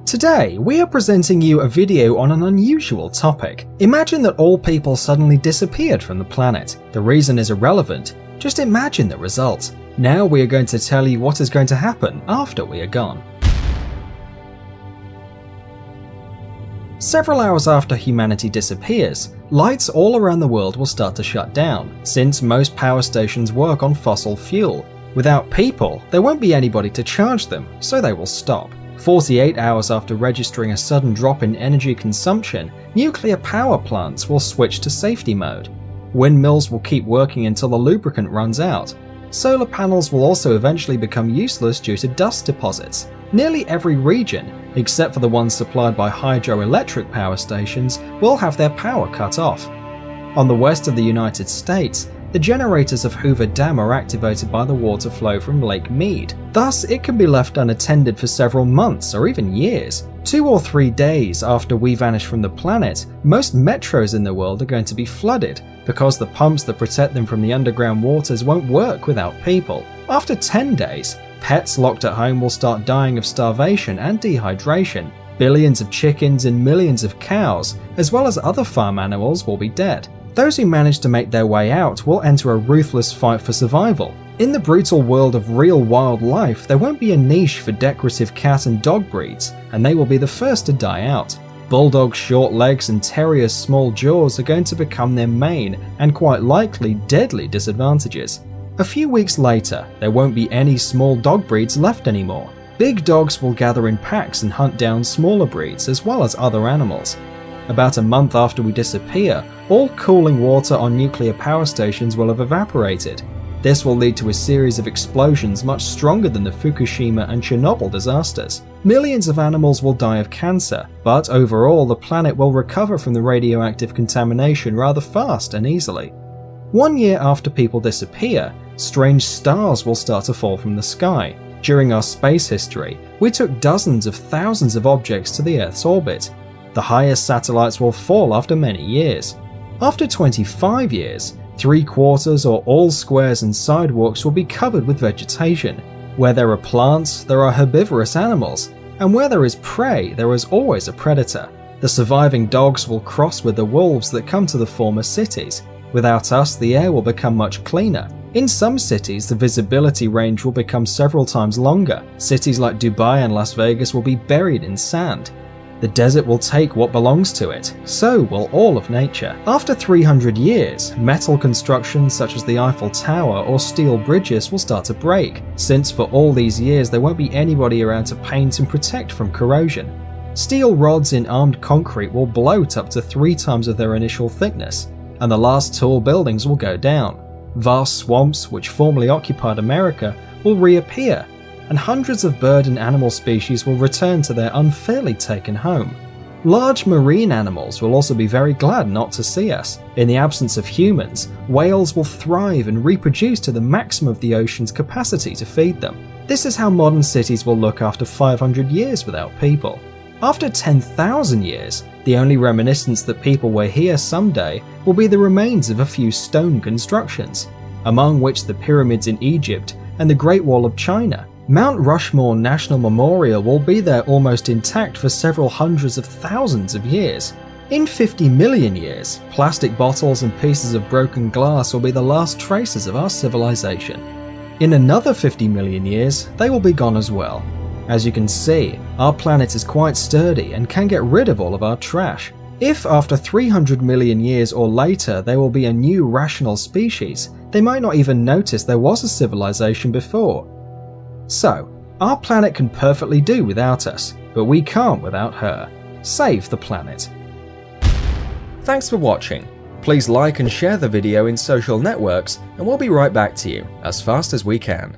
Today, we are presenting you a video on an unusual topic. Imagine that all people suddenly disappeared from the planet. The reason is irrelevant, just imagine the result. Now we are going to tell you what is going to happen after we are gone. Several hours after humanity disappears, lights all around the world will start to shut down, since most power stations work on fossil fuel. Without people, there won't be anybody to charge them, so they will stop. 48 hours after registering a sudden drop in energy consumption, nuclear power plants will switch to safety mode. Windmills will keep working until the lubricant runs out. Solar panels will also eventually become useless due to dust deposits. Nearly every region, except for the ones supplied by hydroelectric power stations, will have their power cut off. On the west of the United States, the generators of Hoover Dam are activated by the water flow from Lake Mead. Thus, it can be left unattended for several months or even years. 2 or 3 days after we vanish from the planet, most metros in the world are going to be flooded because the pumps that protect them from the underground waters won't work without people. After 10 days, pets locked at home will start dying of starvation and dehydration. Billions of chickens and millions of cows, as well as other farm animals, will be dead. Those who manage to make their way out will enter a ruthless fight for survival. In the brutal world of real wildlife, there won't be a niche for decorative cat and dog breeds, and they will be the first to die out. Bulldogs' short legs and terriers' small jaws are going to become their main, and quite likely deadly, disadvantages. A few weeks later, there won't be any small dog breeds left anymore. Big dogs will gather in packs and hunt down smaller breeds as well as other animals. About a month after we disappear, all cooling water on nuclear power stations will have evaporated. This will lead to a series of explosions much stronger than the Fukushima and Chernobyl disasters. Millions of animals will die of cancer, but overall the planet will recover from the radioactive contamination rather fast and easily. 1 year after people disappear, strange stars will start to fall from the sky. During our space history, we took dozens of thousands of objects to the Earth's orbit. The highest satellites will fall after many years. After 25 years, 3/4 or all squares and sidewalks will be covered with vegetation. Where there are plants, there are herbivorous animals, and where there is prey, there is always a predator. The surviving dogs will cross with the wolves that come to the former cities. Without us, the air will become much cleaner. In some cities, the visibility range will become several times longer. Cities like Dubai and Las Vegas will be buried in sand. The desert will take what belongs to it, so will all of nature. After 300 years, metal constructions such as the Eiffel Tower or steel bridges will start to break, since for all these years there won't be anybody around to paint and protect from corrosion. Steel rods in armed concrete will bloat up to 3 times of their initial thickness, and the last tall buildings will go down. Vast swamps, which formerly occupied America, will reappear, and hundreds of bird and animal species will return to their unfairly taken home. Large marine animals will also be very glad not to see us. In the absence of humans, whales will thrive and reproduce to the maximum of the ocean's capacity to feed them. This is how modern cities will look after 500 years without people. After 10,000 years, the only reminiscence that people were here someday will be the remains of a few stone constructions, among which the pyramids in Egypt and the Great Wall of China. Mount Rushmore National Memorial will be there almost intact for several hundreds of thousands of years. In 50 million years, plastic bottles and pieces of broken glass will be the last traces of our civilization. In another 50 million years, they will be gone as well. As you can see, our planet is quite sturdy and can get rid of all of our trash. If after 300 million years or later there will be a new rational species, they might not even notice there was a civilization before. So, our planet can perfectly do without us, but we can't without her. Save the planet. Thanks for watching. Please like and share the video in social networks, and we'll be right back to you as fast as we can.